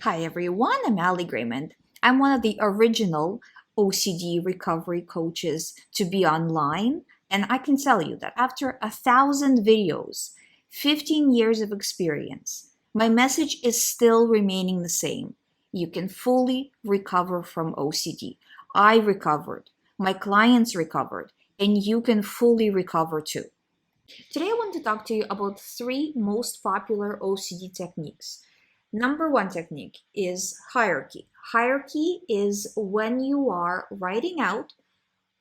Hi everyone, I'm GREYMOND. I'm one of the original OCD recovery coaches to be online, and I can tell you that after 1,000 videos, 15 years of experience, my message is still remaining the same. You can fully recover from OCD. I recovered, my clients recovered, and you can fully recover too. Today I want to talk to you about 3 most popular OCD techniques. Number 1 technique is hierarchy. Hierarchy is when you are writing out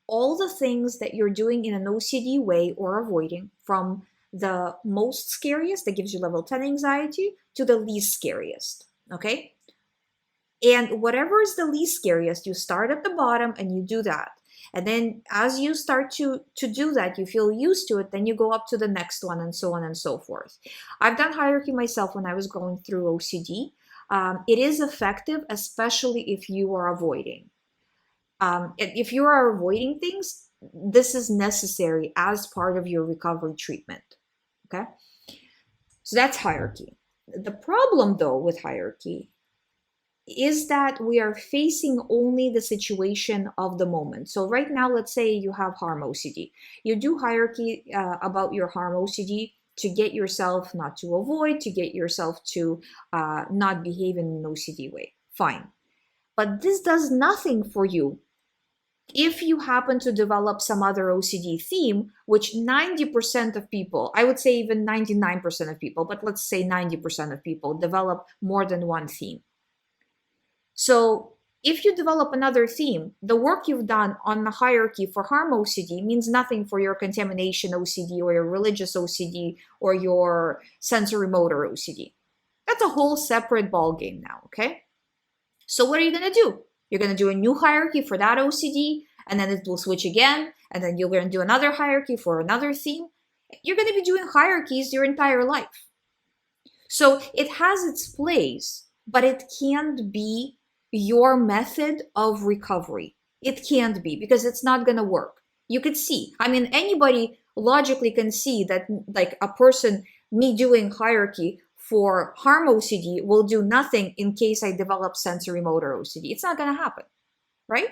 all the things that you're doing in an OCD way or avoiding, from the most scariest that gives you level 10 anxiety to the least scariest, okay? And whatever is the least scariest, you start at the bottom and you do that. And then as you start to do that, you feel used to it, then you go up to the next one and so on and so forth. I've done hierarchy myself when I was going through OCD. It is effective, especially if you are avoiding. If you are avoiding things, this is necessary as part of your recovery treatment, okay? So that's hierarchy. The problem though with hierarchy is that we are facing only the situation of the moment. So right now, let's say you have harm OCD. You do hierarchy about your harm OCD to get yourself not to avoid, to get yourself to not behave in an OCD way. Fine. But this does nothing for you if you happen to develop some other OCD theme, which 90% of people, I would say even 99% of people, but let's say 90% of people develop more than one theme. So if you develop another theme, the work you've done on the hierarchy for harm OCD means nothing for your contamination OCD or your religious OCD or your sensorimotor OCD. That's a whole separate ballgame now, okay? So what are you going to do? You're going to do a new hierarchy for that OCD, and then it will switch again, and then you're going to do another hierarchy for another theme. You're going to be doing hierarchies your entire life. So it has its place, but it can't be your method of recovery. It can't be, because it's not going to work. You could see, I mean, anybody logically can see that, like, a person, me doing hierarchy for harm OCD will do nothing in case I develop sensorimotor OCD. It's not going to happen, right?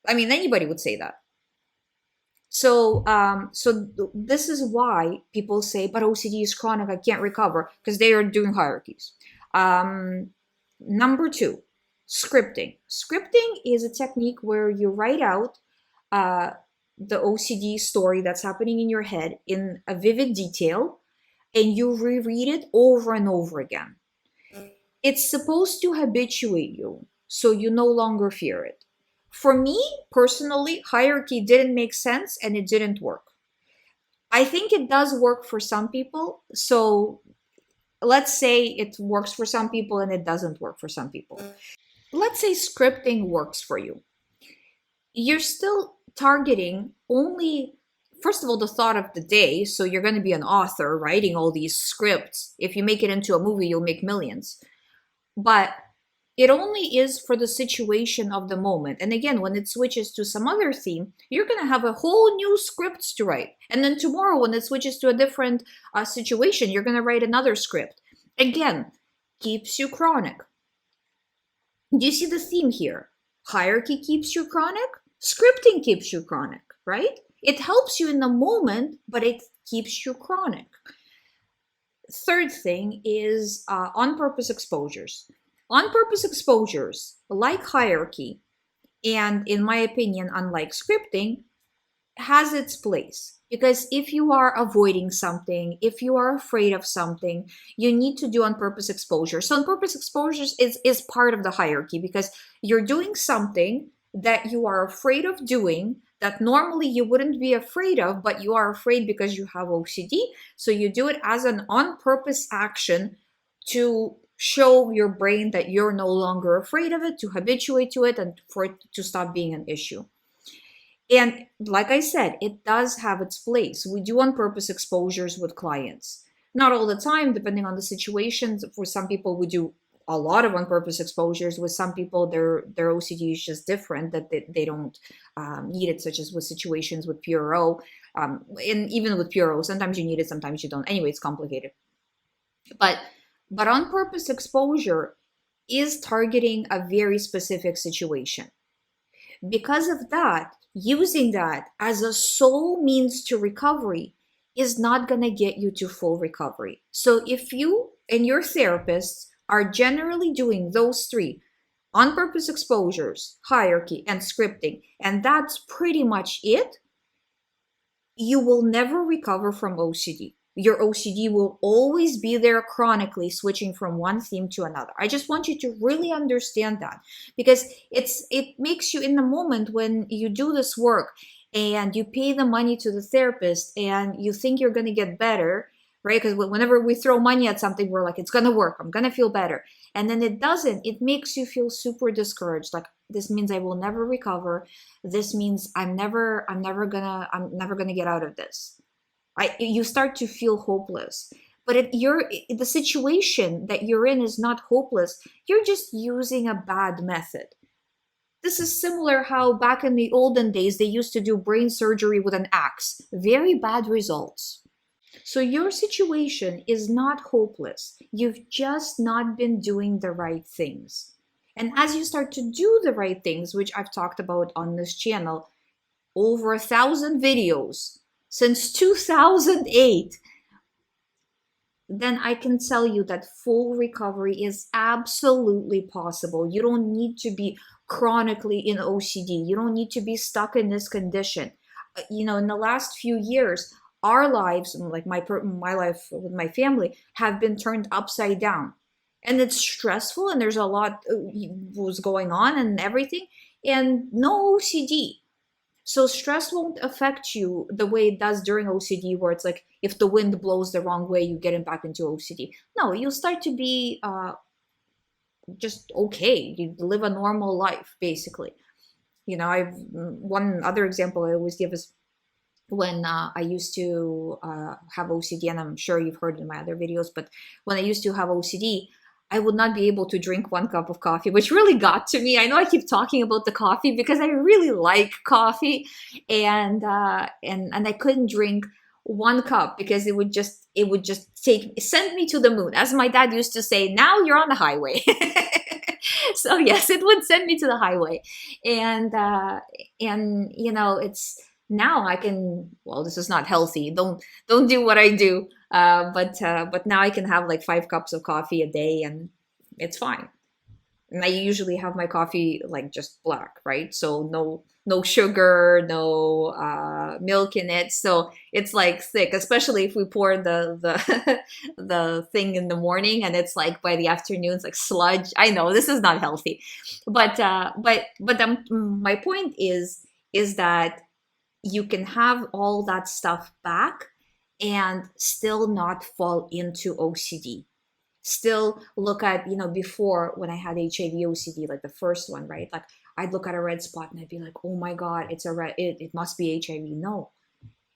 I mean, anybody would say that. So, this is why people say, but OCD is chronic, I can't recover, because they are doing hierarchies. Number 2, scripting. Scripting is a technique where you write out the OCD story that's happening in your head in a vivid detail, and you reread it over and over again. It's supposed to habituate you, so you no longer fear it. For me, personally, hierarchy didn't make sense and it didn't work. I think it does work for some people, so let's say it works for some people and it doesn't work for some people. Let's say scripting works for you. You're still targeting only, first of all, the thought of the day. So you're going to be an author writing all these scripts. If you make it into a movie, you'll make millions. But it only is for the situation of the moment. And again, when it switches to some other theme, you're going to have a whole new script to write. And then tomorrow, when it switches to a different situation, you're going to write another script. Again, keeps you chronic. Do you see the theme here? Hierarchy keeps you chronic. Scripting keeps you chronic, right? It helps you in the moment, but it keeps you chronic. Third thing is on-purpose exposures. On-purpose exposures, like hierarchy, and in my opinion, unlike scripting, has its place. Because if you are avoiding something, if you are afraid of something, you need to do on-purpose exposure. So on-purpose exposures is part of the hierarchy, because you're doing something that you are afraid of doing that normally you wouldn't be afraid of, but you are afraid because you have OCD. So you do it as an on-purpose action to show your brain that you're no longer afraid of it, to habituate to it, and for it to stop being an issue. And like I said, it does have its place. We do on-purpose exposures with clients. Not all the time, depending on the situations. For some people, we do a lot of on-purpose exposures. With some people, their OCD is just different, that they don't need it, such as with situations with PRO. And even with PRO, sometimes you need it, sometimes you don't. Anyway, it's complicated. But on-purpose exposure is targeting a very specific situation. Because of that, using that as a sole means to recovery is not going to get you to full recovery. So if you and your therapists are generally doing those three, on purpose exposures, hierarchy, and scripting, and that's pretty much it, you will never recover from OCD. Your OCD will always be there chronically, switching from one theme to another. I just want you to really understand that, because it makes you, in the moment when you do this work and you pay the money to the therapist and you think you're going to get better, right? Because whenever we throw money at something, we're like, it's going to work, I'm going to feel better. And then it doesn't. It makes you feel super discouraged. Like, this means I will never recover. This means I'm never gonna get out of this. You start to feel hopeless. But the situation that you're in is not hopeless. You're just using a bad method. This is similar how back in the olden days they used to do brain surgery with an axe. Very bad results. So your situation is not hopeless. You've just not been doing the right things. And as you start to do the right things, which I've talked about on this channel, over 1,000 videos since 2008, then I can tell you that full recovery is absolutely possible. You don't need to be chronically in OCD. You don't need to be stuck in this condition. In the last few years, our lives, like my life with my family, have been turned upside down. And it's stressful, and there's a lot was going on and everything, and no OCD. So stress won't affect you the way it does during OCD, where it's like if the wind blows the wrong way, you get back into OCD. No, you'll start to be just okay. You live a normal life, basically. I've one other example I always give is when I used to have OCD, and I'm sure you've heard in my other videos, but when I used to have OCD, I would not be able to drink 1 cup of coffee, which really got to me. I know I keep talking about the coffee because I really like coffee, and I couldn't drink 1 cup because it would just send me to the moon. As my dad used to say, now you're on the highway. So yes, it would send me to the highway. And it's, now I can, well, this is not healthy. Don't do what I do. But now I can have like 5 cups of coffee a day, and it's fine. And I usually have my coffee like just black, right? So no sugar, no milk in it. So it's like thick, especially if we pour the the thing in the morning, and it's like by the afternoon it's like sludge. I know this is not healthy, but my point is that you can have all that stuff back and still not fall into OCD. Still look at, before, when I had HIV OCD, like the first one, right? Like I'd look at a red spot and I'd be like, oh my God, it's a red, it must be HIV. No.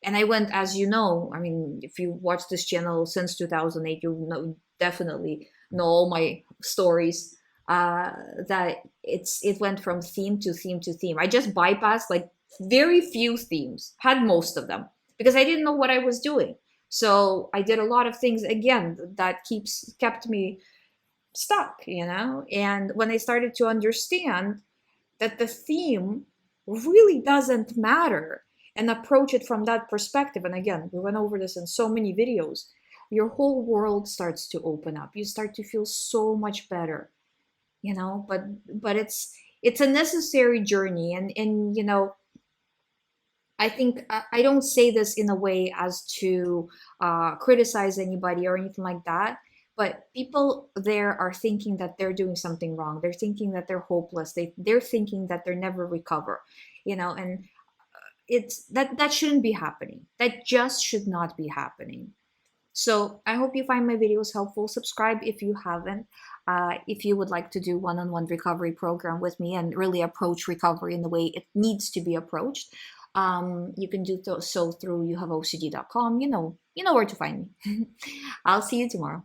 And I went, as you know, I mean, if you watch this channel since 2008, you definitely know all my stories, that it went from theme to theme to theme. I just bypassed like very few themes, had most of them, because I didn't know what I was doing. So I did a lot of things, again, that kept me stuck, And when I started to understand that the theme really doesn't matter and approach it from that perspective, and again, we went over this in so many videos, your whole world starts to open up. You start to feel so much better, but it's a necessary journey. And I think I don't say this in a way as to criticize anybody or anything like that, but people there are thinking that they're doing something wrong. They're thinking that they're hopeless. They're thinking that they'll never recover, and it's that shouldn't be happening. That just should not be happening. So I hope you find my videos helpful. Subscribe if you haven't. If you would like to do one-on-one recovery program with me and really approach recovery in the way it needs to be approached, you can do so through youhaveocd.com. You know where to find me. I'll see you tomorrow.